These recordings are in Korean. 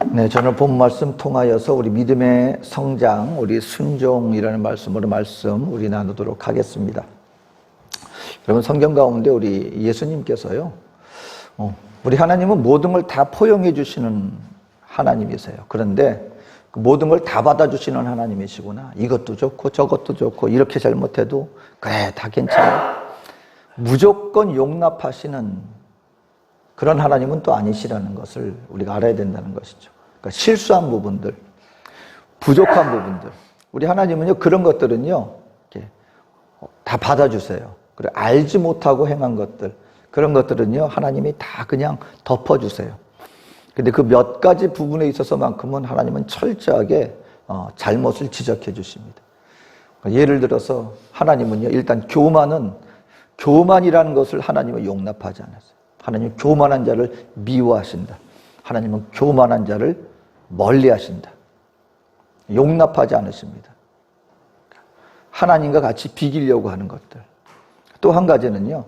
네, 저는 본 말씀 통하여서 우리 믿음의 성장, 우리 순종이라는 말씀으로 우리 나누도록 하겠습니다. 여러분, 성경 가운데 우리 예수님께서요, 우리 하나님은 모든 걸 다 포용해 주시는 하나님이세요. 그런데 그 모든 걸 다 받아주시는 하나님이시구나. 이것도 좋고 저것도 좋고 이렇게 잘못해도 그래, 다 괜찮아. 무조건 용납하시는 그런 하나님은 또 아니시라는 것을 우리가 알아야 된다는 것이죠. 그러니까 실수한 부분들, 부족한 부분들, 우리 하나님은요, 그런 것들은요, 이렇게 다 받아주세요. 그리고 알지 못하고 행한 것들, 그런 것들은요, 하나님이 다 그냥 덮어주세요. 근데 그 몇 가지 부분에 있어서만큼은 하나님은 철저하게 잘못을 지적해 주십니다. 그러니까 예를 들어서 하나님은요, 일단 교만이라는 것을 하나님은 용납하지 않았어요. 하나님은 교만한 자를 미워하신다. 하나님은 교만한 자를 멀리하신다. 용납하지 않으십니다. 하나님과 같이 비기려고 하는 것들. 또 한 가지는요,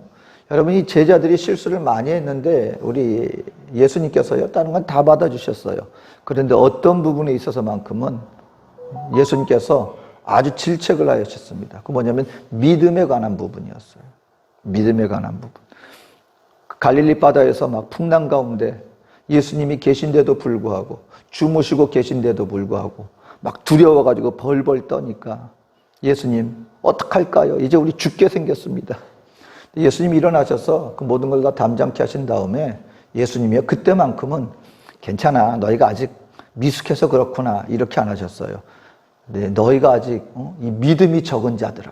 여러분이 제자들이 실수를 많이 했는데 우리 예수님께서요, 다른 건 다 받아주셨어요. 그런데 어떤 부분에 있어서만큼은 예수님께서 아주 질책을 하셨습니다. 그 뭐냐면 믿음에 관한 부분이었어요. 믿음에 관한 부분. 갈릴리 바다에서 막 풍랑 가운데 예수님이 계신데도 불구하고, 주무시고 계신데도 불구하고 막 두려워가지고 벌벌 떠니까 예수님 어떡할까요? 이제 우리 죽게 생겼습니다. 예수님이 일어나셔서 그 모든 걸 다 담장케 하신 다음에 예수님이요, 그때만큼은 괜찮아, 너희가 아직 미숙해서 그렇구나, 이렇게 안 하셨어요. 네, 너희가 아직 이 믿음이 적은 자들아,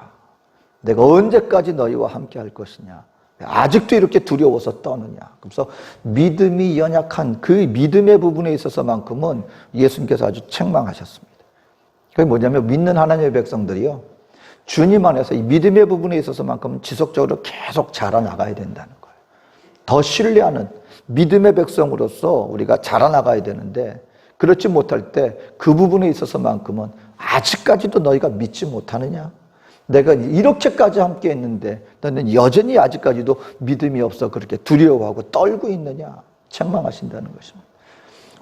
내가 언제까지 너희와 함께 할 것이냐, 아직도 이렇게 두려워서 떠느냐. 그래서 믿음이 연약한 그 믿음의 부분에 있어서만큼은 예수님께서 아주 책망하셨습니다. 그게 뭐냐면, 믿는 하나님의 백성들이요, 주님 안에서 이 믿음의 부분에 있어서만큼은 지속적으로 계속 자라나가야 된다는 거예요. 더 신뢰하는 믿음의 백성으로서 우리가 자라나가야 되는데, 그렇지 못할 때 그 부분에 있어서만큼은 아직까지도 너희가 믿지 못하느냐? 내가 이렇게까지 함께 했는데 너는 여전히 아직까지도 믿음이 없어 그렇게 두려워하고 떨고 있느냐? 책망하신다는 것입니다.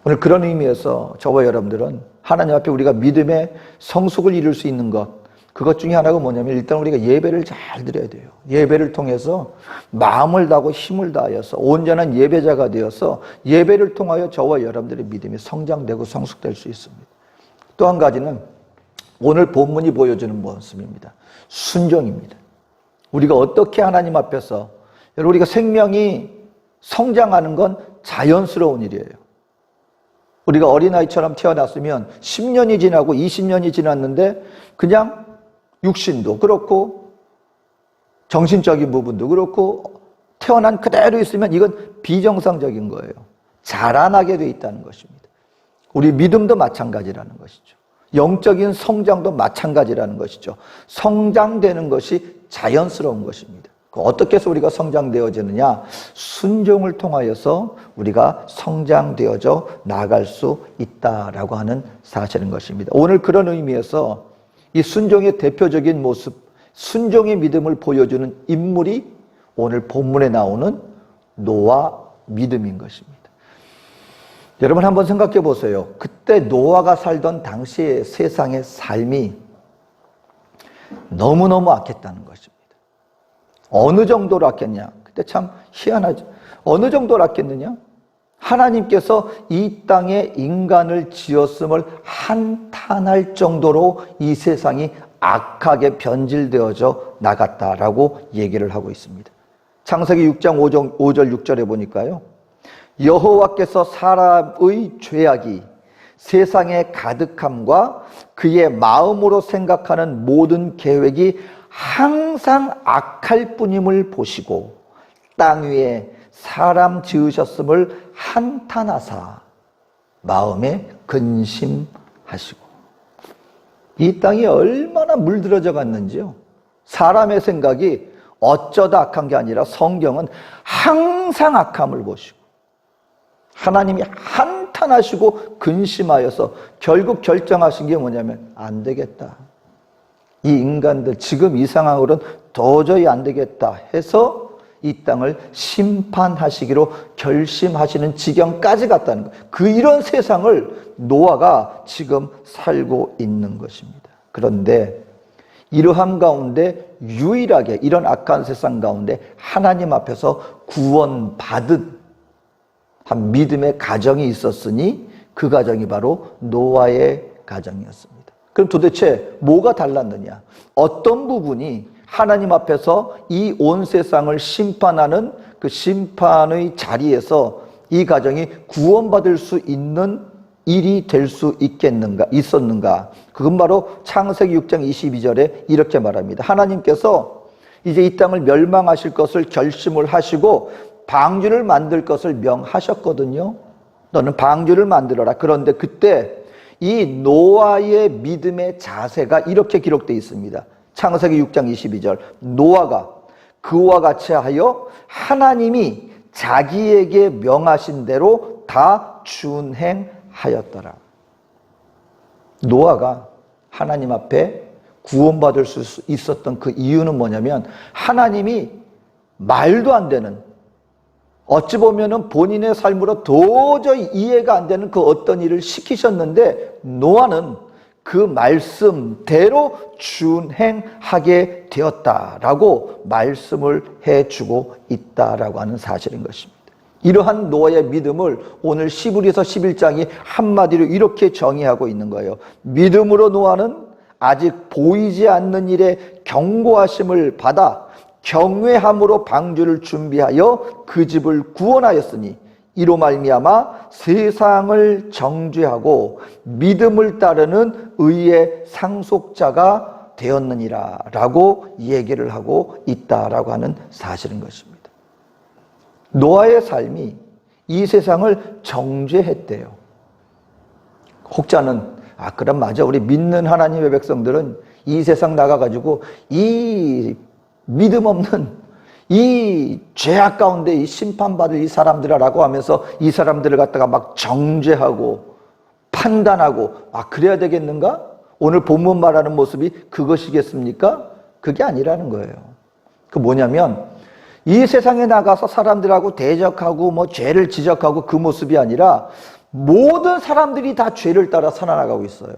오늘 그런 의미에서 저와 여러분들은 하나님 앞에 우리가 믿음의 성숙을 이룰 수 있는 것, 그것 중에 하나가 뭐냐면, 일단 우리가 예배를 잘 드려야 돼요. 예배를 통해서 마음을 다하고 힘을 다하여서 온전한 예배자가 되어서 예배를 통하여 저와 여러분들의 믿음이 성장되고 성숙될 수 있습니다. 또 한 가지는 오늘 본문이 보여주는 모습입니다. 순종입니다. 우리가 어떻게 하나님 앞에서, 여러분, 우리가 생명이 성장하는 건 자연스러운 일이에요. 우리가 어린아이처럼 태어났으면 10년이 지나고 20년이 지났는데 그냥 육신도 그렇고 정신적인 부분도 그렇고 태어난 그대로 있으면 이건 비정상적인 거예요. 자라나게 돼 있다는 것입니다. 우리 믿음도 마찬가지라는 것이죠. 영적인 성장도 마찬가지라는 것이죠. 성장되는 것이 자연스러운 것입니다. 어떻게 해서 우리가 성장되어지느냐? 순종을 통하여서 우리가 성장되어져 나갈 수 있다라고 하는 사실인 것입니다. 오늘 그런 의미에서 이 순종의 대표적인 모습, 순종의 믿음을 보여주는 인물이 오늘 본문에 나오는 노아 믿음인 것입니다. 여러분, 한번 생각해 보세요. 그때 노아가 살던 당시의 세상의 삶이 너무너무 악했다는 것입니다. 어느 정도로 악했냐? 그때 참 희한하죠. 어느 정도로 악했느냐? 하나님께서 이 땅에 인간을 지었음을 한탄할 정도로 이 세상이 악하게 변질되어져 나갔다라고 얘기를 하고 있습니다. 창세기 6장 5절 6절에 보니까요, 여호와께서 사람의 죄악이 세상에 가득함과 그의 마음으로 생각하는 모든 계획이 항상 악할 뿐임을 보시고 땅 위에 사람 지으셨음을 한탄하사 마음에 근심하시고. 이 땅이 얼마나 물들어져 갔는지요. 사람의 생각이 어쩌다 악한 게 아니라 성경은 항상 악함을 보시고 하나님이 한탄하시고 근심하여서 결국 결정하신 게 뭐냐면, 안 되겠다, 이 인간들 지금 이 상황으로는 도저히 안 되겠다 해서 이 땅을 심판하시기로 결심하시는 지경까지 갔다는 거예요. 이런 세상을 노아가 지금 살고 있는 것입니다. 그런데 이러한 가운데 유일하게 이런 악한 세상 가운데 하나님 앞에서 구원받은 한 믿음의 가정이 있었으니 그 가정이 바로 노아의 가정이었습니다. 그럼 도대체 뭐가 달랐느냐? 어떤 부분이 하나님 앞에서 이 온 세상을 심판하는 그 심판의 자리에서 이 가정이 구원받을 수 있는 일이 될 수 있었는가? 그건 바로 창세기 6장 22절에 이렇게 말합니다. 하나님께서 이제 이 땅을 멸망하실 것을 결심을 하시고 방주를 만들 것을 명하셨거든요. 너는 방주를 만들어라. 그런데 그때 이 노아의 믿음의 자세가 이렇게 기록되어 있습니다. 창세기 6장 22절. 노아가 그와 같이 하여 하나님이 자기에게 명하신 대로 다 준행하였더라. 노아가 하나님 앞에 구원받을 수 있었던 그 이유는 뭐냐면 하나님이 말도 안 되는, 어찌 보면은 본인의 삶으로 도저히 이해가 안 되는 그 어떤 일을 시키셨는데 노아는 그 말씀대로 준행하게 되었다라고 말씀을 해주고 있다라고 하는 사실인 것입니다. 이러한 노아의 믿음을 오늘 시브리서 11장이 한마디로 이렇게 정의하고 있는 거예요. 믿음으로 노아는 아직 보이지 않는 일에 경고하심을 받아 경외함으로 방주를 준비하여 그 집을 구원하였으니 이로 말미암아 세상을 정죄하고 믿음을 따르는 의의 상속자가 되었느니라 라고 얘기를 하고 있다라고 하는 사실인 것입니다. 노아의 삶이 이 세상을 정죄했대요. 혹자는 그럼 맞아, 우리 믿는 하나님의 백성들은 이 세상 나가가지고 이 믿음 없는 이 죄악 가운데 이 심판받을 이 사람들이라고 하면서 이 사람들을 갖다가 막 정죄하고 판단하고 그래야 되겠는가? 오늘 본문 말하는 모습이 그것이겠습니까? 그게 아니라는 거예요. 그 뭐냐면 이 세상에 나가서 사람들하고 대적하고 죄를 지적하고 그 모습이 아니라 모든 사람들이 다 죄를 따라 살아나가고 있어요.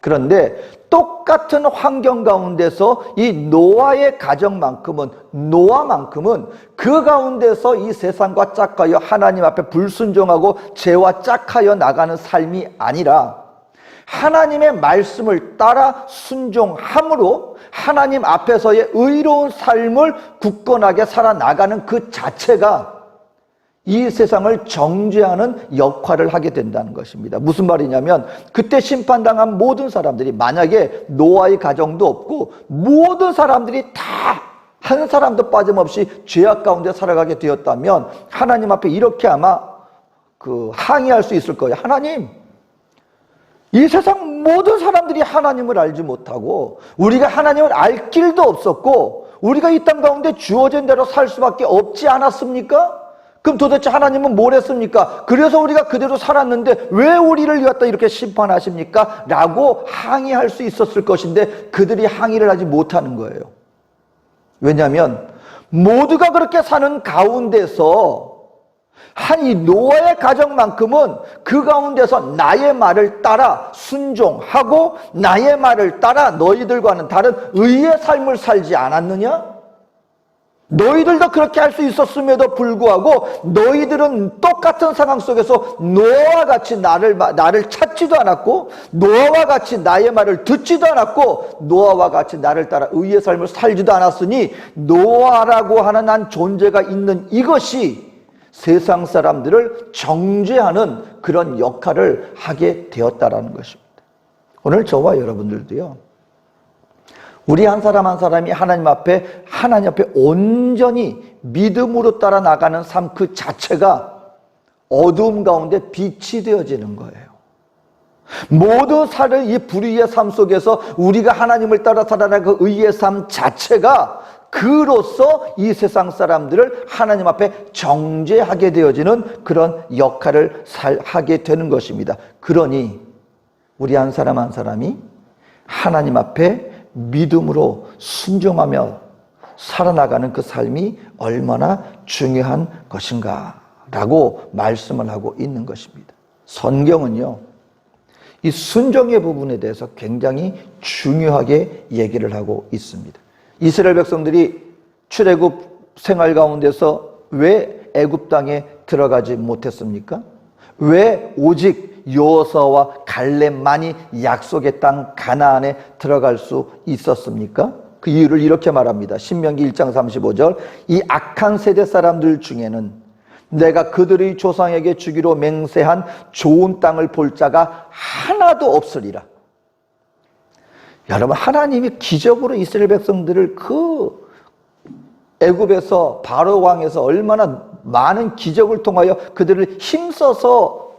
그런데 똑같은 환경 가운데서 이 노아의 가정만큼은, 노아만큼은 그 가운데서 이 세상과 짝하여 하나님 앞에 불순종하고 죄와 짝하여 나가는 삶이 아니라 하나님의 말씀을 따라 순종함으로 하나님 앞에서의 의로운 삶을 굳건하게 살아나가는 그 자체가 이 세상을 정죄하는 역할을 하게 된다는 것입니다. 무슨 말이냐면 그때 심판당한 모든 사람들이, 만약에 노아의 가정도 없고 모든 사람들이 다 한 사람도 빠짐없이 죄악 가운데 살아가게 되었다면 하나님 앞에 이렇게 아마 항의할 수 있을 거예요. 하나님, 이 세상 모든 사람들이 하나님을 알지 못하고 우리가 하나님을 알 길도 없었고 우리가 이 땅 가운데 주어진 대로 살 수밖에 없지 않았습니까? 그럼 도대체 하나님은 뭘 했습니까? 그래서 우리가 그대로 살았는데 왜 우리를 갖다 이렇게 심판하십니까? 라고 항의할 수 있었을 것인데 그들이 항의를 하지 못하는 거예요. 왜냐하면 모두가 그렇게 사는 가운데서 한 이 노아의 가정만큼은 그 가운데서 나의 말을 따라 순종하고 나의 말을 따라 너희들과는 다른 의의 삶을 살지 않았느냐? 너희들도 그렇게 할 수 있었음에도 불구하고 너희들은 똑같은 상황 속에서 노아와 같이 나를 찾지도 않았고 노아와 같이 나의 말을 듣지도 않았고 노아와 같이 나를 따라 의의 삶을 살지도 않았으니 노아라고 하는 한 존재가 있는 이것이 세상 사람들을 정죄하는 그런 역할을 하게 되었다라는 것입니다. 오늘 저와 여러분들도요, 우리 한 사람 한 사람이 하나님 앞에 온전히 믿음으로 따라 나가는 삶 그 자체가 어두움 가운데 빛이 되어지는 거예요. 모든 살을 이 불의의 삶 속에서 우리가 하나님을 따라 살아가는 그 의의 삶 자체가 그로써 이 세상 사람들을 하나님 앞에 정죄하게 되어지는 그런 역할을 하게 되는 것입니다. 그러니 우리 한 사람 한 사람이 하나님 앞에 믿음으로 순종하며 살아나가는 그 삶이 얼마나 중요한 것인가 라고 말씀을 하고 있는 것입니다. 성경은요, 이 순종의 부분에 대해서 굉장히 중요하게 얘기를 하고 있습니다. 이스라엘 백성들이 출애굽 생활 가운데서 왜 애굽 땅에 들어가지 못했습니까? 왜 오직 여호수아와 갈렙만이 약속의 땅 가나안에 들어갈 수 있었습니까? 그 이유를 이렇게 말합니다. 신명기 1장 35절, 이 악한 세대 사람들 중에는 내가 그들의 조상에게 주기로 맹세한 좋은 땅을 볼 자가 하나도 없으리라. 여러분, 하나님이 기적으로 이스라엘 백성들을 그 애굽에서 바로 왕에서 얼마나 많은 기적을 통하여 그들을 힘써서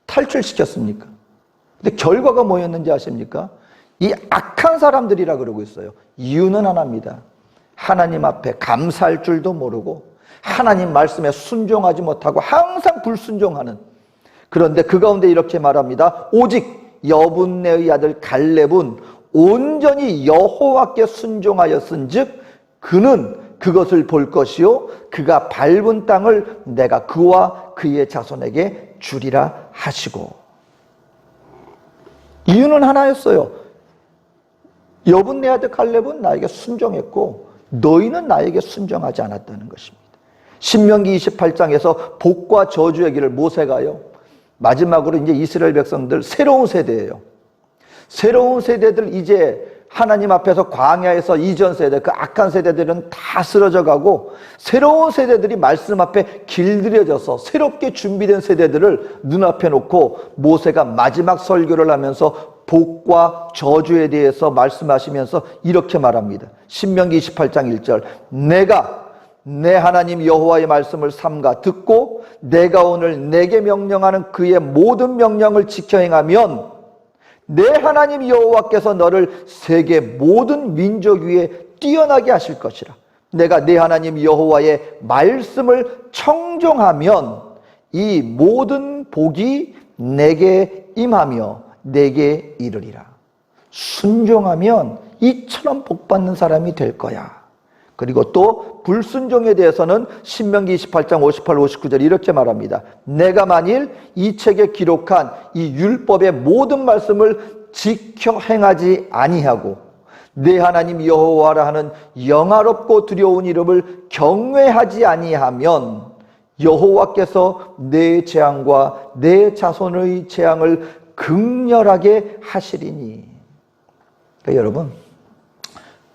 탈출시켰습니까? 근데 결과가 뭐였는지 아십니까? 이 악한 사람들이라 그러고 있어요. 이유는 하나입니다. 하나님 앞에 감사할 줄도 모르고 하나님 말씀에 순종하지 못하고 항상 불순종하는, 그런데 그 가운데 이렇게 말합니다. 오직 여분네의 아들 갈렙은 온전히 여호와께 순종하였은즉 그는 그것을 볼 것이요 그가 밟은 땅을 내가 그와 그의 자손에게 주리라 하시고. 이유는 하나였어요. 여분네 아들 갈렙은 나에게 순종했고 너희는 나에게 순종하지 않았다는 것입니다. 신명기 28장에서 복과 저주 얘기를 모세가요, 마지막으로 이제 이스라엘 백성들 새로운 세대예요. 새로운 세대들, 이제 하나님 앞에서 광야에서 이전 세대, 그 악한 세대들은 다 쓰러져 가고 새로운 세대들이 말씀 앞에 길들여져서 새롭게 준비된 세대들을 눈앞에 놓고 모세가 마지막 설교를 하면서 복과 저주에 대해서 말씀하시면서 이렇게 말합니다. 신명기 28장 1절, 내가 내 하나님 여호와의 말씀을 삼가 듣고 내가 오늘 내게 명령하는 그의 모든 명령을 지켜 행하면 내 하나님 여호와께서 너를 세계 모든 민족 위에 뛰어나게 하실 것이라. 내가 내 하나님 여호와의 말씀을 청종하면 이 모든 복이 내게 임하며 내게 이르리라. 순종하면 이처럼 복받는 사람이 될 거야. 그리고 또 불순종에 대해서는 신명기 28장 58, 59절 이렇게 말합니다. 내가 만일 이 책에 기록한 이 율법의 모든 말씀을 지켜 행하지 아니하고 내 하나님 여호와라 하는 영화롭고 두려운 이름을 경외하지 아니하면 여호와께서 내 재앙과 내 자손의 재앙을 극렬하게 하시리니. 그러니까 여러분,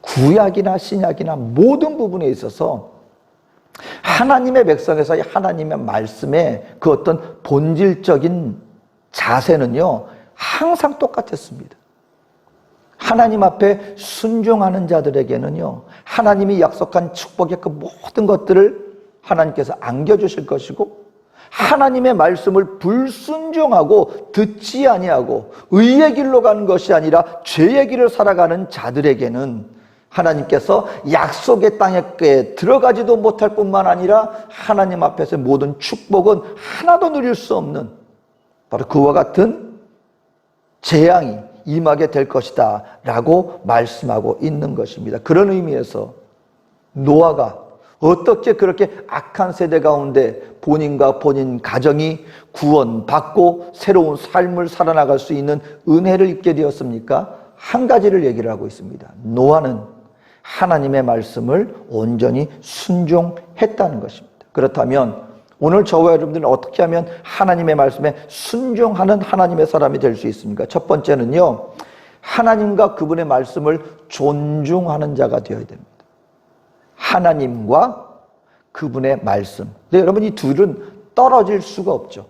구약이나 신약이나 모든 부분에 있어서 하나님의 백성에서의 하나님의 말씀의 그 어떤 본질적인 자세는요 항상 똑같았습니다. 하나님 앞에 순종하는 자들에게는요 하나님이 약속한 축복의 그 모든 것들을 하나님께서 안겨주실 것이고, 하나님의 말씀을 불순종하고 듣지 아니하고 의의 길로 가는 것이 아니라 죄의 길을 살아가는 자들에게는 하나님께서 약속의 땅에 들어가지도 못할 뿐만 아니라 하나님 앞에서 모든 축복은 하나도 누릴 수 없는 바로 그와 같은 재앙이 임하게 될 것이다 라고 말씀하고 있는 것입니다. 그런 의미에서 노아가 어떻게 그렇게 악한 세대 가운데 본인과 본인 가정이 구원받고 새로운 삶을 살아나갈 수 있는 은혜를 입게 되었습니까? 한 가지를 얘기를 하고 있습니다. 노아는 하나님의 말씀을 온전히 순종했다는 것입니다. 그렇다면 오늘 저와 여러분들은 어떻게 하면 하나님의 말씀에 순종하는 하나님의 사람이 될 수 있습니까? 첫 번째는요, 하나님과 그분의 말씀을 존중하는 자가 되어야 됩니다. 하나님과 그분의 말씀. 근데 여러분, 이 둘은 떨어질 수가 없죠.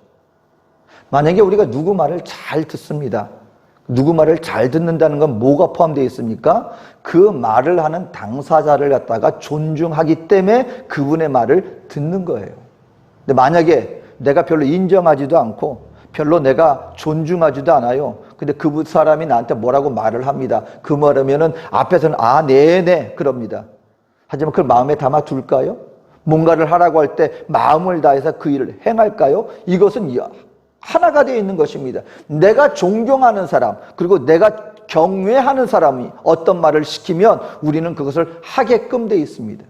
만약에 우리가 누구 말을 잘 듣습니다. 누구 말을 잘 듣는다는 건 뭐가 포함되어 있습니까? 그 말을 하는 당사자를 갖다가 존중하기 때문에 그분의 말을 듣는 거예요. 근데 만약에 내가 별로 인정하지도 않고 별로 내가 존중하지도 않아요. 근데 그 사람이 나한테 뭐라고 말을 합니다. 그 말하면은 앞에서는 아, 네네 그럽니다. 하지만 그걸 마음에 담아 둘까요? 뭔가를 하라고 할 때 마음을 다해서 그 일을 행할까요? 이것은 하나가 되어 있는 것입니다. 내가 존경하는 사람, 그리고 내가 경외하는 사람이 어떤 말을 시키면 우리는 그것을 하게끔 돼 있습니다.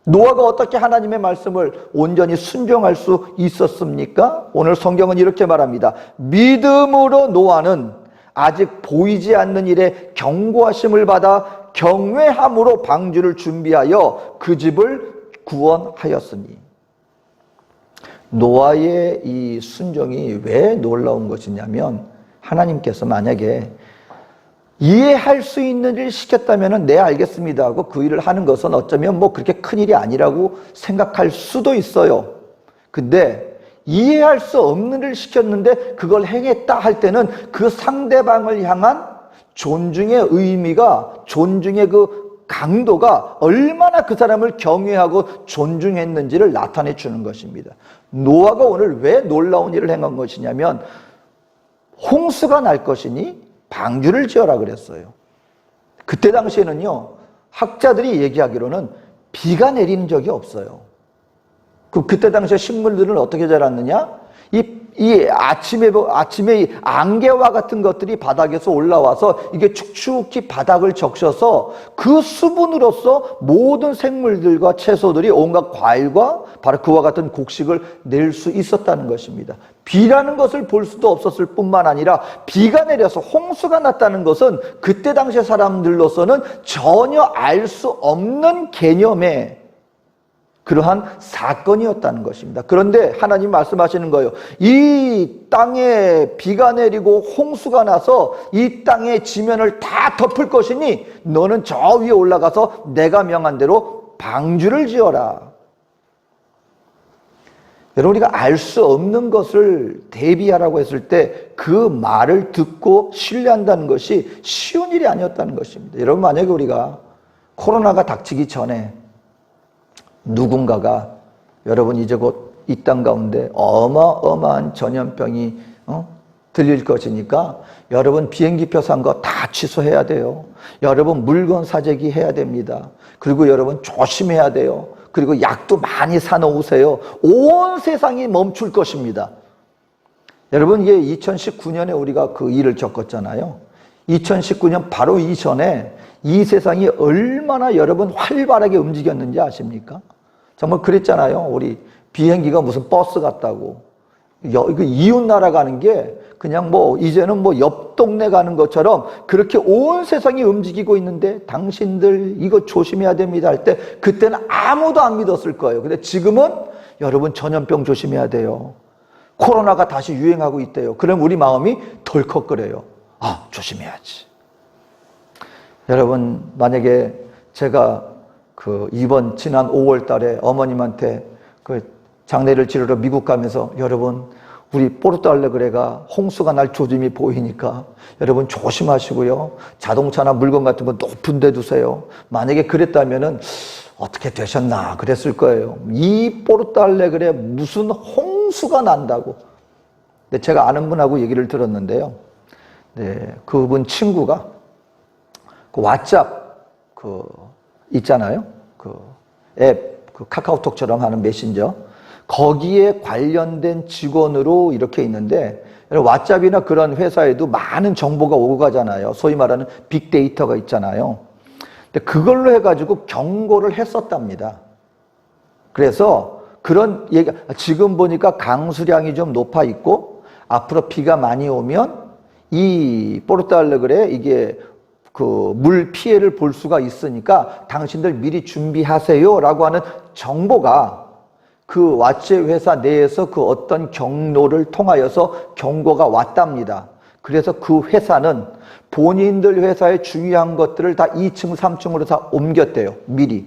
노아가 어떻게 하나님의 말씀을 온전히 순종할 수 있었습니까? 오늘 성경은 이렇게 말합니다. 믿음으로 노아는 아직 보이지 않는 일에 경고하심을 받아 경외함으로 방주를 준비하여 그 집을 구원하였으니. 노아의 이 순종이 왜 놀라운 것이냐면, 하나님께서 만약에 이해할 수 있는 일을 시켰다면 네 알겠습니다 하고 그 일을 하는 것은 어쩌면 뭐 그렇게 큰 일이 아니라고 생각할 수도 있어요. 근데 이해할 수 없는 일을 시켰는데 그걸 행했다 할 때는 그 상대방을 향한 존중의 의미가, 존중의 그 강도가 얼마나 그 사람을 경외하고 존중했는지를 나타내 주는 것입니다. 노아가 오늘 왜 놀라운 일을 행한 것이냐면, 홍수가 날 것이니 방주를 지어라 그랬어요. 그때 당시에는요, 학자들이 얘기하기로는 비가 내리는 적이 없어요. 그때 당시에 식물들은 어떻게 자랐느냐? 이 아침에 이 안개와 같은 것들이 바닥에서 올라와서 이게 축축히 바닥을 적셔서 그 수분으로서 모든 생물들과 채소들이 온갖 과일과 바로 그와 같은 곡식을 낼 수 있었다는 것입니다. 비라는 것을 볼 수도 없었을 뿐만 아니라 비가 내려서 홍수가 났다는 것은 그때 당시 사람들로서는 전혀 알 수 없는 개념의 그러한 사건이었다는 것입니다. 그런데 하나님 말씀하시는 거예요. 이 땅에 비가 내리고 홍수가 나서 이 땅의 지면을 다 덮을 것이니 너는 저 위에 올라가서 내가 명한 대로 방주를 지어라. 여러분, 우리가 알 수 없는 것을 대비하라고 했을 때 그 말을 듣고 신뢰한다는 것이 쉬운 일이 아니었다는 것입니다. 여러분, 만약에 우리가 코로나가 닥치기 전에 누군가가 여러분 이제 곧 이 땅 가운데 어마어마한 전염병이 들릴 것이니까 여러분 비행기표 산 거 다 취소해야 돼요. 여러분 물건 사재기 해야 됩니다. 그리고 여러분 조심해야 돼요. 그리고 약도 많이 사놓으세요. 온 세상이 멈출 것입니다. 여러분, 이게 2019년에 우리가 그 일을 겪었잖아요. 2019년 바로 이전에 이 세상이 얼마나 여러분 활발하게 움직였는지 아십니까? 정말 그랬잖아요. 우리 비행기가 무슨 버스 같다고. 이웃 나라 가는 게 그냥 뭐 이제는 뭐 옆 동네 가는 것처럼 그렇게 온 세상이 움직이고 있는데 당신들 이거 조심해야 됩니다 할 때 그때는 아무도 안 믿었을 거예요. 근데 지금은 여러분 전염병 조심해야 돼요. 코로나가 다시 유행하고 있대요. 그럼 우리 마음이 덜컥거려요. 아, 조심해야지. 여러분, 만약에 제가 이번 지난 5월 달에 어머님한테 장례를 치르러 미국 가면서 여러분, 우리 포르토알레그레가 홍수가 날 조짐이 보이니까 여러분 조심하시고요. 자동차나 물건 같은 거 높은 데 두세요. 만약에 그랬다면은 어떻게 되셨나 그랬을 거예요. 이 포르토알레그레 무슨 홍수가 난다고. 근데 제가 아는 분하고 얘기를 들었는데요. 네, 그분 친구가 그 왓츠앱 있잖아요. 앱, 카카오톡처럼 하는 메신저. 거기에 관련된 직원으로 이렇게 있는데, 왓츠앱이나 그런 회사에도 많은 정보가 오고 가잖아요. 소위 말하는 빅데이터가 있잖아요. 근데 그걸로 해가지고 경고를 했었답니다. 그래서 그런 얘기, 지금 보니까 강수량이 좀 높아 있고, 앞으로 비가 많이 오면 이 포르토알레그레 이게 물 피해를 볼 수가 있으니까 당신들 미리 준비하세요 라고 하는 정보가 그 왓츠앱 회사 내에서 그 어떤 경로를 통하여서 경고가 왔답니다. 그래서 그 회사는 본인들 회사의 중요한 것들을 다 2층, 3층으로 다 옮겼대요. 미리.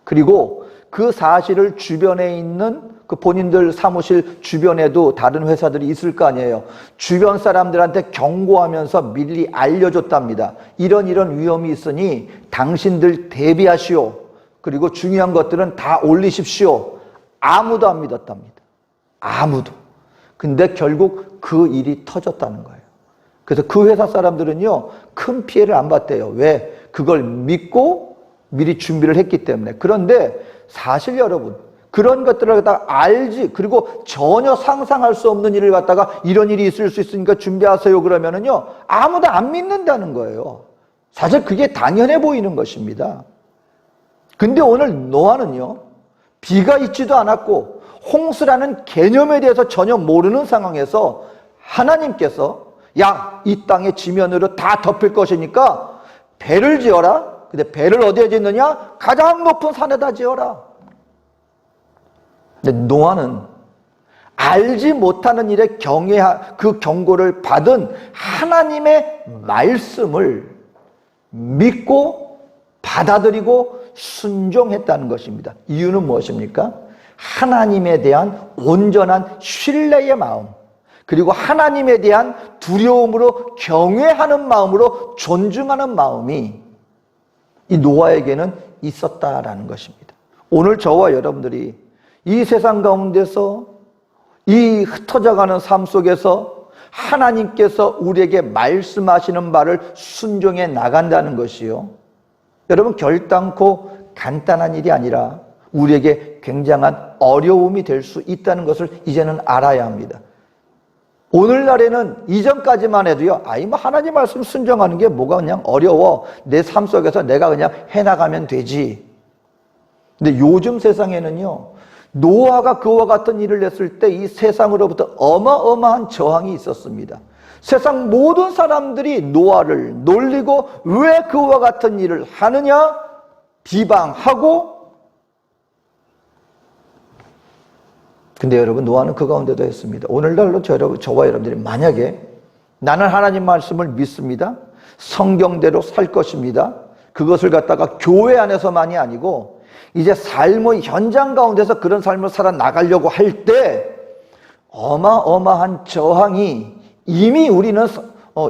그리고 그 사실을 주변에 있는 그 본인들 사무실 주변에도 다른 회사들이 있을 거 아니에요. 주변 사람들한테 경고하면서 미리 알려줬답니다. 이런 위험이 있으니 당신들 대비하시오. 그리고 중요한 것들은 다 올리십시오. 아무도 안 믿었답니다. 아무도. 근데 결국 그 일이 터졌다는 거예요. 그래서 그 회사 사람들은요, 큰 피해를 안 봤대요. 왜? 그걸 믿고 미리 준비를 했기 때문에. 그런데 사실 여러분, 그런 것들을 갖다가 알지, 그리고 전혀 상상할 수 없는 일을 갖다가 이런 일이 있을 수 있으니까 준비하세요 그러면은요, 아무도 안 믿는다는 거예요. 사실 그게 당연해 보이는 것입니다. 근데 오늘 노아는요, 비가 있지도 않았고 홍수라는 개념에 대해서 전혀 모르는 상황에서 하나님께서 야, 이 땅의 지면으로 다 덮일 것이니까 배를 지어라. 근데 배를 어디에 짓느냐? 가장 높은 산에다 지어라. 근데 노아는 알지 못하는 일에 그 경고를 받은 하나님의 말씀을 믿고 받아들이고 순종했다는 것입니다. 이유는 무엇입니까? 하나님에 대한 온전한 신뢰의 마음, 그리고 하나님에 대한 두려움으로 경외하는 마음으로 존중하는 마음이 이 노아에게는 있었다라는 것입니다. 오늘 저와 여러분들이 이 세상 가운데서 이 흩어져가는 삶 속에서 하나님께서 우리에게 말씀하시는 말을 순종해 나간다는 것이요, 여러분 결단코 간단한 일이 아니라 우리에게 굉장한 어려움이 될 수 있다는 것을 이제는 알아야 합니다. 오늘날에는 이전까지만 해도요, 뭐 하나님 말씀 순종하는 게 뭐가 그냥 어려워, 내 삶 속에서 내가 그냥 해나가면 되지. 근데 요즘 세상에는요, 노아가 그와 같은 일을 했을 때 이 세상으로부터 어마어마한 저항이 있었습니다. 세상 모든 사람들이 노아를 놀리고 왜 그와 같은 일을 하느냐 비방하고, 근데 여러분 노아는 그 가운데도 했습니다. 오늘날로 저와 여러분들이 만약에 나는 하나님 말씀을 믿습니다, 성경대로 살 것입니다, 그것을 갖다가 교회 안에서만이 아니고 이제 삶의 현장 가운데서 그런 삶을 살아나가려고 할 때 어마어마한 저항이 이미 우리는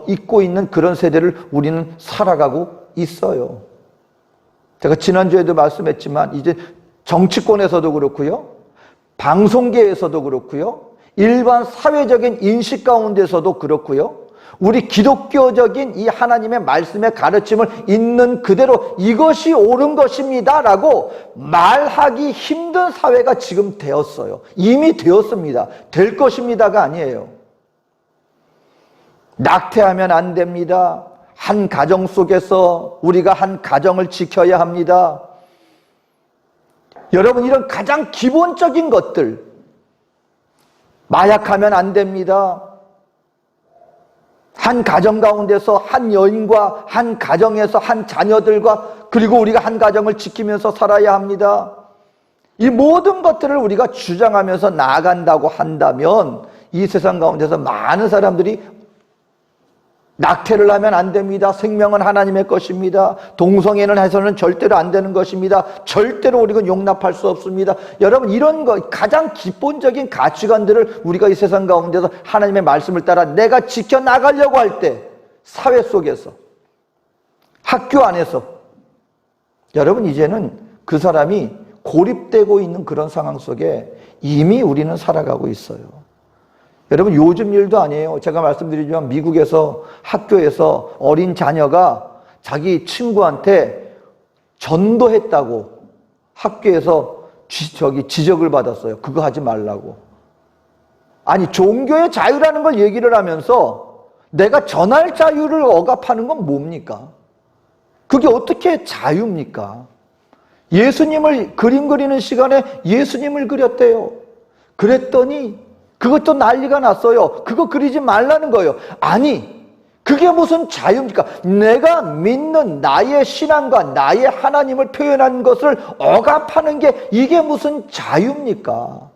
잊고 있는 그런 세대를 우리는 살아가고 있어요. 제가 지난주에도 말씀했지만 이제 정치권에서도 그렇고요, 방송계에서도 그렇고요, 일반 사회적인 인식 가운데서도 그렇고요, 우리 기독교적인 이 하나님의 말씀의 가르침을 있는 그대로 이것이 옳은 것입니다 라고 말하기 힘든 사회가 지금 되었어요. 이미 되었습니다. 될 것입니다가 아니에요. 낙태하면 안 됩니다. 한 가정 속에서 우리가 한 가정을 지켜야 합니다. 여러분, 이런 가장 기본적인 것들, 마약하면 안 됩니다. 한 가정 가운데서 한 여인과 한 가정에서 한 자녀들과 그리고 우리가 한 가정을 지키면서 살아야 합니다. 이 모든 것들을 우리가 주장하면서 나아간다고 한다면 이 세상 가운데서 많은 사람들이 낙태를 하면 안 됩니다. 생명은 하나님의 것입니다. 동성애는 해서는 절대로 안 되는 것입니다. 절대로 우리가 용납할 수 없습니다. 여러분, 이런 거 가장 기본적인 가치관들을 우리가 이 세상 가운데서 하나님의 말씀을 따라 내가 지켜나가려고 할 때 사회 속에서, 학교 안에서, 여러분 이제는 그 사람이 고립되고 있는 그런 상황 속에 이미 우리는 살아가고 있어요. 여러분, 요즘 일도 아니에요. 제가 말씀드리지만 미국에서 학교에서 어린 자녀가 자기 친구한테 전도했다고 학교에서 지적을 받았어요. 그거 하지 말라고. 아니, 종교의 자유라는 걸 얘기를 하면서 내가 전할 자유를 억압하는 건 뭡니까? 그게 어떻게 자유입니까? 예수님을 그림 그리는 시간에 예수님을 그렸대요. 그랬더니 그것도 난리가 났어요. 그거 그리지 말라는 거예요. 아니, 그게 무슨 자유입니까? 내가 믿는 나의 신앙과 나의 하나님을 표현한 것을 억압하는 게 이게 무슨 자유입니까?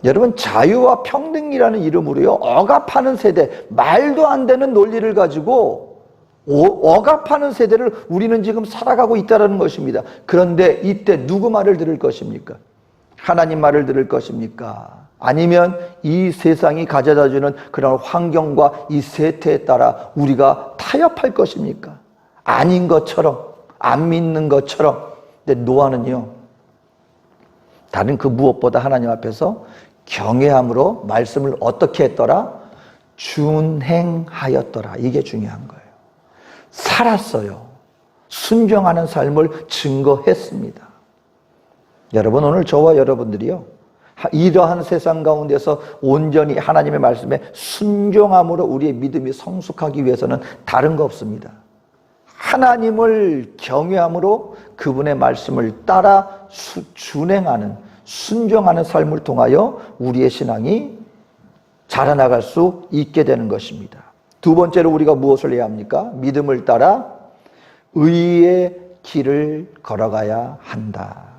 여러분, 자유와 평등이라는 이름으로요, 억압하는 세대, 말도 안 되는 논리를 가지고 억압하는 세대를 우리는 지금 살아가고 있다는 것입니다. 그런데 이때 누구 말을 들을 것입니까? 하나님 말을 들을 것입니까? 아니면 이 세상이 가져다주는 그런 환경과 이 세태에 따라 우리가 타협할 것입니까? 아닌 것처럼, 안 믿는 것처럼. 근데 노아는요, 다른 그 무엇보다 하나님 앞에서 경외함으로 말씀을 어떻게 했더라? 준행하였더라. 이게 중요한 거예요. 살았어요. 순종하는 삶을 증거했습니다. 여러분, 오늘 저와 여러분들이요, 이러한 세상 가운데서 온전히 하나님의 말씀에 순종함으로 우리의 믿음이 성숙하기 위해서는 다른 거 없습니다. 하나님을 경외함으로 그분의 말씀을 따라 준행하는, 순종하는 삶을 통하여 우리의 신앙이 자라나갈 수 있게 되는 것입니다. 두 번째로 우리가 무엇을 해야 합니까? 믿음을 따라 의의 길을 걸어가야 한다.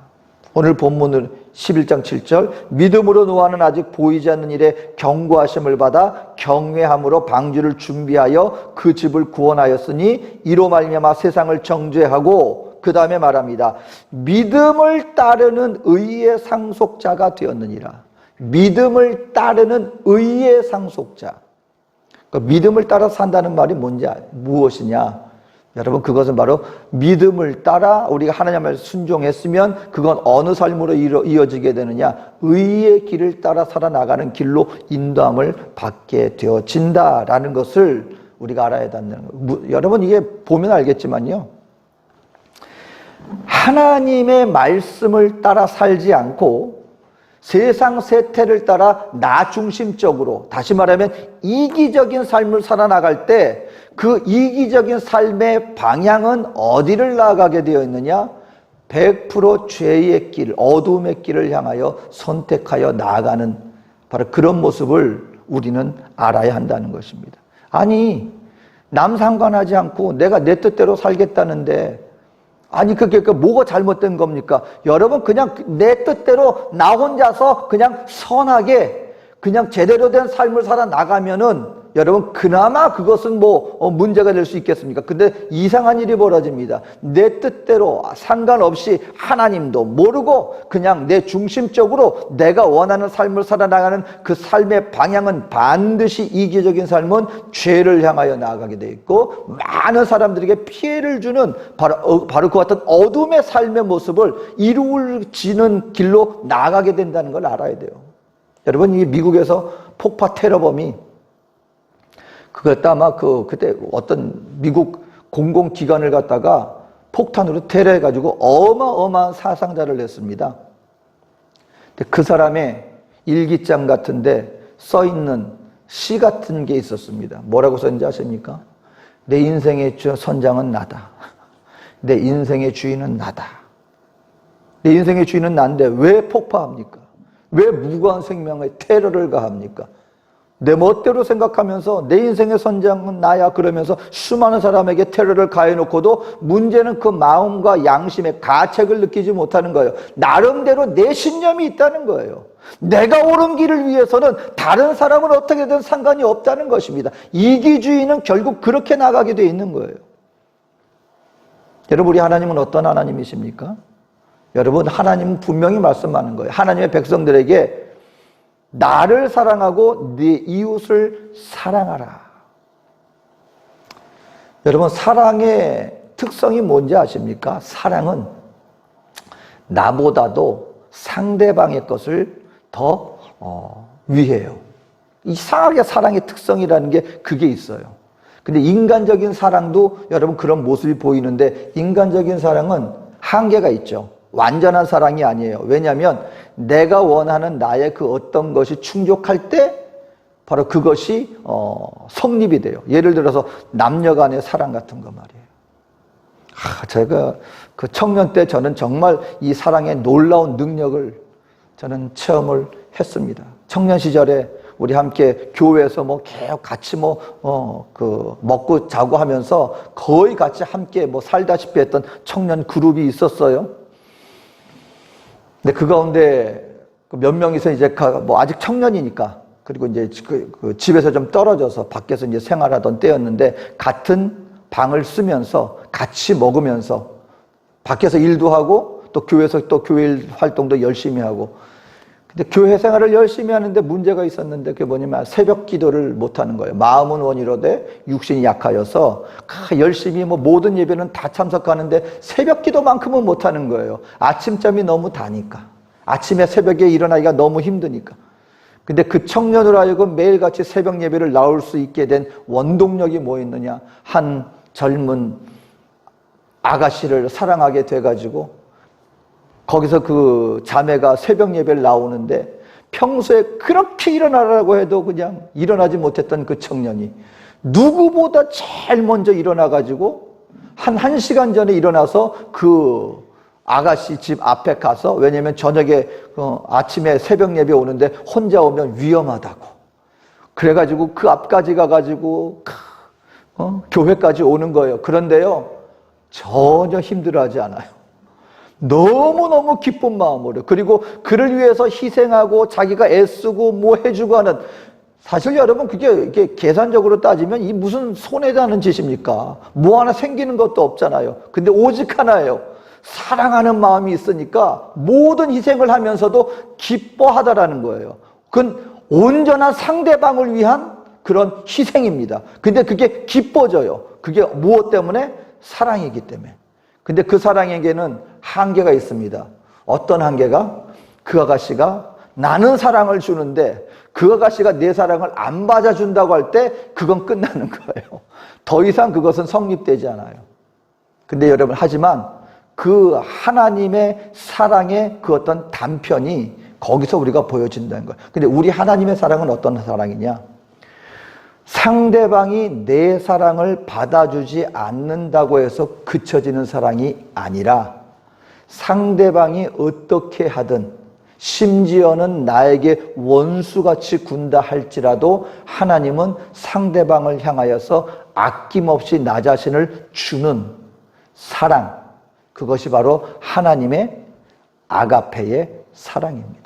오늘 본문은 11장 7절, 믿음으로 노아는 아직 보이지 않는 일에 경고하심을 받아 경외함으로 방주를 준비하여 그 집을 구원하였으니 이로 말미암아 세상을 정죄하고, 그 다음에 말합니다. 믿음을 따르는 의의 상속자가 되었느니라. 믿음을 따르는 의의 상속자. 그러니까 믿음을 따라 산다는 말이 무엇이냐? 여러분, 그것은 바로 믿음을 따라 우리가 하나님을 순종했으면 그건 어느 삶으로 이어지게 되느냐? 의의 길을 따라 살아나가는 길로 인도함을 받게 되어진다라는 것을 우리가 알아야 된다는 거예요. 여러분, 이게 보면 알겠지만요, 하나님의 말씀을 따라 살지 않고 세상 세태를 따라 나 중심적으로, 다시 말하면 이기적인 삶을 살아나갈 때 그 이기적인 삶의 방향은 어디를 나아가게 되어 있느냐? 100% 죄의 길, 어둠의 길을 향하여 선택하여 나아가는 바로 그런 모습을 우리는 알아야 한다는 것입니다. 아니, 남 상관하지 않고 내가 내 뜻대로 살겠다는데, 아니 그게 뭐가 잘못된 겁니까? 여러분, 그냥 내 뜻대로 나 혼자서 그냥 선하게 그냥 제대로 된 삶을 살아나가면은 여러분, 그나마 그것은 문제가 될 수 있겠습니까? 근데 이상한 일이 벌어집니다. 내 뜻대로 상관없이 하나님도 모르고 그냥 내 중심적으로 내가 원하는 삶을 살아나가는 그 삶의 방향은 반드시 이기적인 삶은 죄를 향하여 나아가게 돼 있고, 많은 사람들에게 피해를 주는 바로 그 같은 어둠의 삶의 모습을 이루어지는 길로 나아가게 된다는 걸 알아야 돼요. 여러분, 이 미국에서 폭파 테러범이 그때 아마 그때 어떤 미국 공공기관을 갖다가 폭탄으로 테러해가지고 어마어마한 사상자를 냈습니다. 근데 그 사람의 일기장 같은데 써있는 시 같은 게 있었습니다. 뭐라고 썼는지 아십니까? 내 인생의 선장은 나다. 내 인생의 주인은 나다. 내 인생의 주인은 난데 왜 폭파합니까? 왜 무고한 생명에 테러를 가합니까? 내 멋대로 생각하면서 내 인생의 선장은 나야 그러면서 수많은 사람에게 테러를 가해놓고도 문제는 그 마음과 양심의 가책을 느끼지 못하는 거예요. 나름대로 내 신념이 있다는 거예요. 내가 옳은 길을 위해서는 다른 사람은 어떻게든 상관이 없다는 것입니다. 이기주의는 결국 그렇게 나가게 돼 있는 거예요. 여러분, 우리 하나님은 어떤 하나님이십니까? 여러분, 하나님은 분명히 말씀하는 거예요. 하나님의 백성들에게 나를 사랑하고 네 이웃을 사랑하라. 여러분, 사랑의 특성이 뭔지 아십니까? 사랑은 나보다도 상대방의 것을 더 위해요. 이상하게 사랑의 특성이라는 게 그게 있어요. 근데 인간적인 사랑도 여러분 그런 모습이 보이는데, 인간적인 사랑은 한계가 있죠. 완전한 사랑이 아니에요. 왜냐하면 내가 원하는 나의 그 어떤 것이 충족할 때 바로 그것이 성립이 돼요. 예를 들어서 남녀 간의 사랑 같은 거 말이에요. 제가 그 청년 때 저는 정말 이 사랑의 놀라운 능력을 저는 체험을 했습니다. 청년 시절에 우리 함께 교회에서 계속 같이 먹고 자고 하면서 거의 같이 함께 살다시피 했던 청년 그룹이 있었어요. 근데 그 가운데 몇 명이서 이제 아직 청년이니까, 그리고 이제 그 집에서 좀 떨어져서 밖에서 이제 생활하던 때였는데, 같은 방을 쓰면서 같이 먹으면서 밖에서 일도 하고 또 교회에서 또 교회 활동도 열심히 하고. 근데 교회 생활을 열심히 하는데 문제가 있었는데, 그게 뭐냐면 새벽 기도를 못 하는 거예요. 마음은 원이로되 육신이 약하여서 열심히 모든 예배는 다 참석하는데 새벽 기도만큼은 못 하는 거예요. 아침잠이 너무 다니까. 아침에 새벽에 일어나기가 너무 힘드니까. 근데 그 청년으로 하여금 매일같이 새벽 예배를 나올 수 있게 된 원동력이 뭐였느냐? 한 젊은 아가씨를 사랑하게 돼가지고 거기서 그 자매가 새벽 예배를 나오는데 평소에 그렇게 일어나라고 해도 그냥 일어나지 못했던 그 청년이 누구보다 제일 먼저 일어나가지고 한 1시간 전에 일어나서 그 아가씨 집 앞에 가서, 왜냐면 저녁에 아침에 새벽 예배 오는데 혼자 오면 위험하다고 그래가지고 그 앞까지 가가지고 교회까지 오는 거예요. 그런데요 전혀 힘들어하지 않아요. 너무너무 기쁜 마음으로, 그리고 그를 위해서 희생하고 자기가 애쓰고 뭐 해주고 하는, 사실 여러분 이게 계산적으로 따지면 이 무슨 손해자는 짓입니까? 뭐 하나 생기는 것도 없잖아요. 근데 오직 하나예요. 사랑하는 마음이 있으니까 모든 희생을 하면서도 기뻐하다라는 거예요. 그건 온전한 상대방을 위한 그런 희생입니다. 근데 그게 기뻐져요. 그게 무엇 때문에? 사랑이기 때문에. 근데 그 사랑에게는 한계가 있습니다. 어떤 한계가? 그 아가씨가 나는 사랑을 주는데 그 아가씨가 내 사랑을 안 받아준다고 할 때 그건 끝나는 거예요. 더 이상 그것은 성립되지 않아요. 근데 여러분, 하지만 그 하나님의 사랑의 그 어떤 단편이 거기서 우리가 보여진다는 거예요. 근데 우리 하나님의 사랑은 어떤 사랑이냐? 상대방이 내 사랑을 받아주지 않는다고 해서 그쳐지는 사랑이 아니라, 상대방이 어떻게 하든 심지어는 나에게 원수같이 군다 할지라도 하나님은 상대방을 향하여서 아낌없이 나 자신을 주는 사랑, 그것이 바로 하나님의 아가페의 사랑입니다.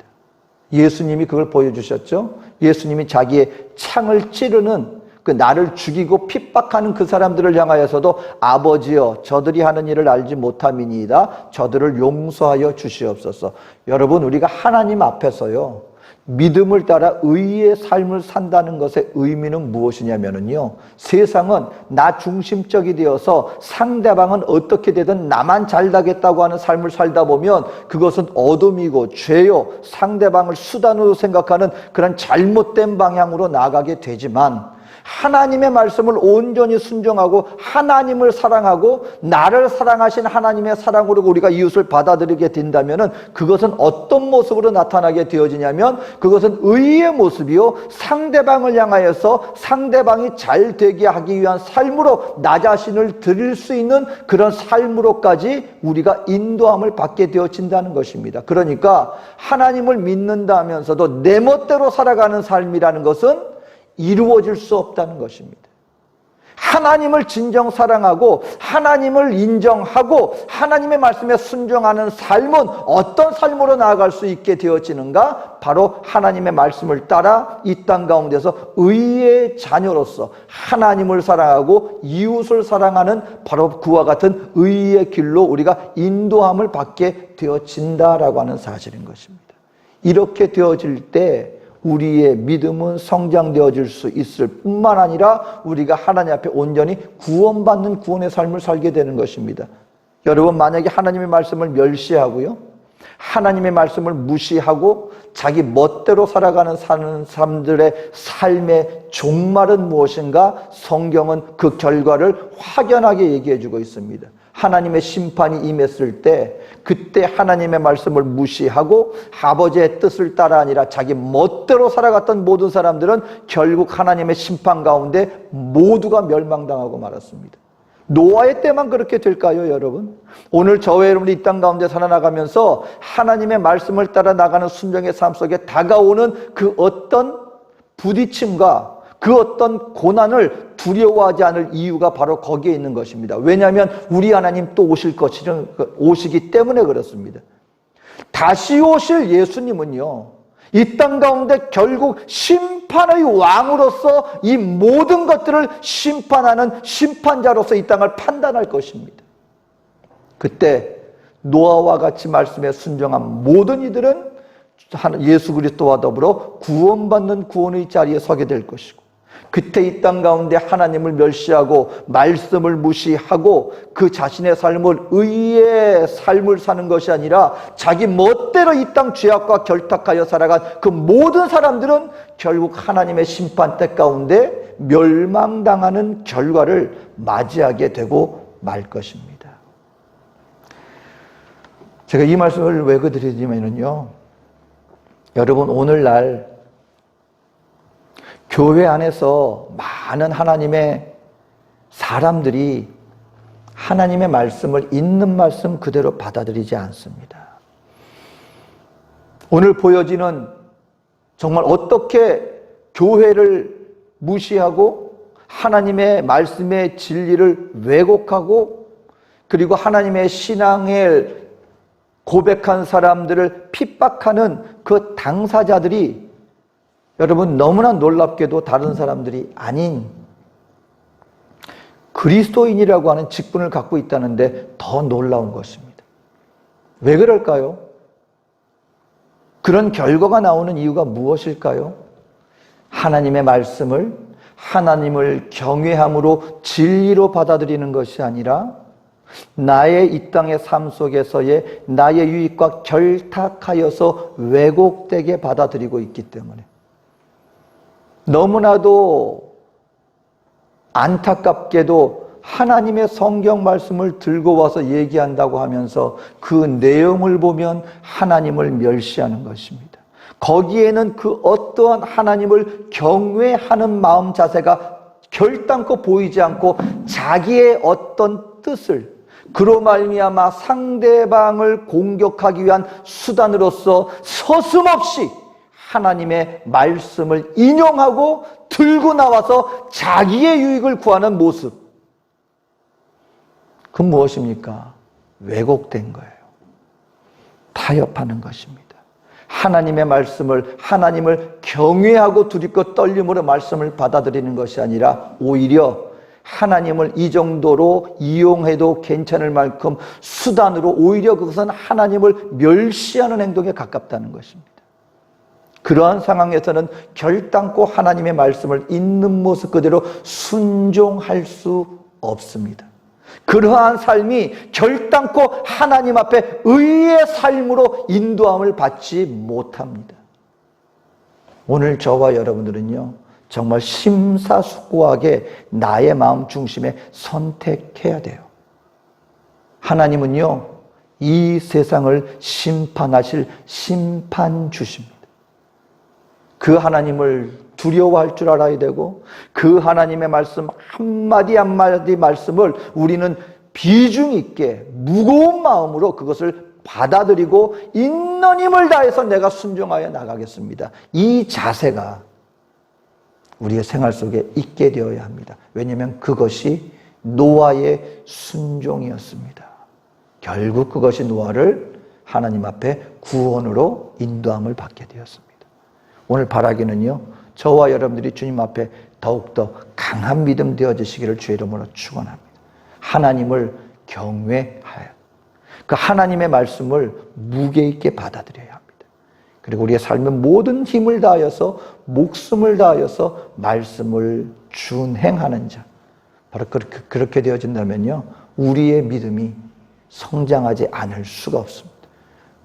예수님이 그걸 보여주셨죠. 예수님이 자기의 창을 찌르는 그 나를 죽이고 핍박하는 그 사람들을 향하여서도 아버지여 저들이 하는 일을 알지 못함이니이다. 저들을 용서하여 주시옵소서. 여러분, 우리가 하나님 앞에서요 믿음을 따라 의의 삶을 산다는 것의 의미는 무엇이냐면요, 세상은 나 중심적이 되어서 상대방은 어떻게 되든 나만 잘나겠다고 하는 삶을 살다 보면 그것은 어둠이고 죄요, 상대방을 수단으로 생각하는 그런 잘못된 방향으로 나아가게 되지만, 하나님의 말씀을 온전히 순종하고 하나님을 사랑하고 나를 사랑하신 하나님의 사랑으로 우리가 이웃을 받아들이게 된다면 그것은 어떤 모습으로 나타나게 되어지냐면, 그것은 의의 모습이요, 상대방을 향하여서 상대방이 잘 되게 하기 위한 삶으로 나 자신을 드릴 수 있는 그런 삶으로까지 우리가 인도함을 받게 되어진다는 것입니다. 그러니까 하나님을 믿는다 하면서도 내 멋대로 살아가는 삶이라는 것은 이루어질 수 없다는 것입니다. 하나님을 진정 사랑하고 하나님을 인정하고 하나님의 말씀에 순종하는 삶은 어떤 삶으로 나아갈 수 있게 되어지는가? 바로 하나님의 말씀을 따라 이 땅 가운데서 의의 자녀로서 하나님을 사랑하고 이웃을 사랑하는 바로 그와 같은 의의 길로 우리가 인도함을 받게 되어진다라고 하는 사실인 것입니다. 이렇게 되어질 때 우리의 믿음은 성장되어질 수 있을 뿐만 아니라 우리가 하나님 앞에 온전히 구원받는 구원의 삶을 살게 되는 것입니다. 여러분, 만약에 하나님의 말씀을 멸시하고요, 하나님의 말씀을 무시하고 자기 멋대로 살아가는 사람들의 삶의 종말은 무엇인가? 성경은 그 결과를 확연하게 얘기해 주고 있습니다. 하나님의 심판이 임했을 때, 그때 하나님의 말씀을 무시하고 아버지의 뜻을 따라 아니라 자기 멋대로 살아갔던 모든 사람들은 결국 하나님의 심판 가운데 모두가 멸망당하고 말았습니다. 노아의 때만 그렇게 될까요, 여러분? 오늘 저와 여러분이 이 땅 가운데 살아나가면서 하나님의 말씀을 따라 나가는 순종의 삶 속에 다가오는 그 어떤 부딪힘과 그 어떤 고난을 두려워하지 않을 이유가 바로 거기에 있는 것입니다. 왜냐하면 우리 하나님 또 오시기 때문에 그렇습니다. 다시 오실 예수님은요, 이 땅 가운데 결국 심판의 왕으로서 이 모든 것들을 심판하는 심판자로서 이 땅을 판단할 것입니다. 그때 노아와 같이 말씀에 순종한 모든 이들은 예수 그리스도와 더불어 구원받는 구원의 자리에 서게 될 것이고, 그때 이 땅 가운데 하나님을 멸시하고 말씀을 무시하고 그 자신의 삶을 의의 삶을 사는 것이 아니라 자기 멋대로 이 땅 죄악과 결탁하여 살아간 그 모든 사람들은 결국 하나님의 심판대 가운데 멸망당하는 결과를 맞이하게 되고 말 것입니다. 제가 이 말씀을 왜 드리냐면요, 여러분 오늘날 교회 안에서 많은 하나님의 사람들이 하나님의 말씀을 있는 말씀 그대로 받아들이지 않습니다. 오늘 보여지는 정말 어떻게 교회를 무시하고 하나님의 말씀의 진리를 왜곡하고 그리고 하나님의 신앙을 고백한 사람들을 핍박하는 그 당사자들이 여러분 너무나 놀랍게도 다른 사람들이 아닌 그리스도인이라고 하는 직분을 갖고 있다는데 더 놀라운 것입니다. 왜 그럴까요? 그런 결과가 나오는 이유가 무엇일까요? 하나님의 말씀을 하나님을 경외함으로 진리로 받아들이는 것이 아니라 나의 이 땅의 삶 속에서의 나의 유익과 결탁하여서 왜곡되게 받아들이고 있기 때문에 너무나도 안타깝게도 하나님의 성경 말씀을 들고 와서 얘기한다고 하면서 그 내용을 보면 하나님을 멸시하는 것입니다. 거기에는 그 어떠한 하나님을 경외하는 마음 자세가 결단코 보이지 않고 자기의 어떤 뜻을 그로 말미암아 상대방을 공격하기 위한 수단으로서 서슴없이 하나님의 말씀을 인용하고 들고 나와서 자기의 유익을 구하는 모습. 그 무엇입니까? 왜곡된 거예요. 타협하는 것입니다. 하나님의 말씀을 하나님을 경외하고 두렵고 떨림으로 말씀을 받아들이는 것이 아니라 오히려 하나님을 이 정도로 이용해도 괜찮을 만큼 수단으로 오히려 그것은 하나님을 멸시하는 행동에 가깝다는 것입니다. 그러한 상황에서는 결단코 하나님의 말씀을 있는 모습 그대로 순종할 수 없습니다. 그러한 삶이 결단코 하나님 앞에 의의 삶으로 인도함을 받지 못합니다. 오늘 저와 여러분들은요, 정말 심사숙고하게 나의 마음 중심에 선택해야 돼요. 하나님은요, 이 세상을 심판하실 심판주십니다. 그 하나님을 두려워할 줄 알아야 되고 그 하나님의 말씀 한마디 한마디 말씀을 우리는 비중 있게 무거운 마음으로 그것을 받아들이고 있는 힘을 다해서 내가 순종하여 나가겠습니다. 이 자세가 우리의 생활 속에 있게 되어야 합니다. 왜냐하면 그것이 노아의 순종이었습니다. 결국 그것이 노아를 하나님 앞에 구원으로 인도함을 받게 되었습니다. 오늘 바라기는요, 저와 여러분들이 주님 앞에 더욱더 강한 믿음 되어지시기를 주의 이름으로 축원합니다. 하나님을 경외하여 그 하나님의 말씀을 무게 있게 받아들여야 합니다. 그리고 우리의 삶의 모든 힘을 다하여서 목숨을 다하여서 말씀을 준행하는 자, 바로 그렇게 되어진다면요, 우리의 믿음이 성장하지 않을 수가 없습니다.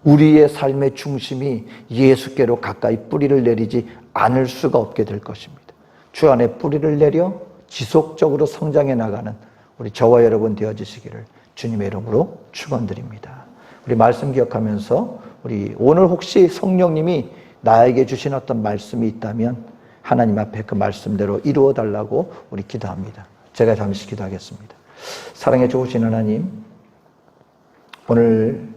우리의 삶의 중심이 예수께로 가까이 뿌리를 내리지 않을 수가 없게 될 것입니다. 주 안에 뿌리를 내려 지속적으로 성장해 나가는 우리 저와 여러분 되어지시기를 주님의 이름으로 축원드립니다. 우리 말씀 기억하면서 우리 오늘 혹시 성령님이 나에게 주신 어떤 말씀이 있다면 하나님 앞에 그 말씀대로 이루어 달라고 우리 기도합니다. 제가 잠시 기도하겠습니다. 사랑해 좋으신 하나님, 오늘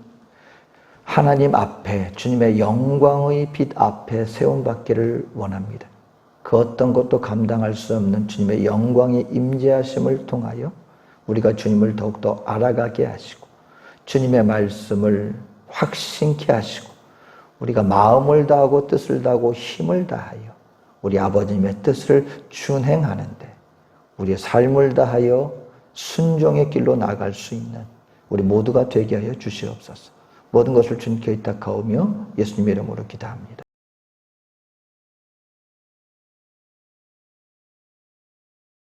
하나님 앞에 주님의 영광의 빛 앞에 세움받기를 원합니다. 그 어떤 것도 감당할 수 없는 주님의 영광의 임재하심을 통하여 우리가 주님을 더욱더 알아가게 하시고 주님의 말씀을 확신케 하시고 우리가 마음을 다하고 뜻을 다하고 힘을 다하여 우리 아버님의 뜻을 준행하는데 우리의 삶을 다하여 순종의 길로 나아갈 수 있는 우리 모두가 되게 하여 주시옵소서. 모든 것을 주님께 의탁하오며 예수님의 이름으로 기도합니다.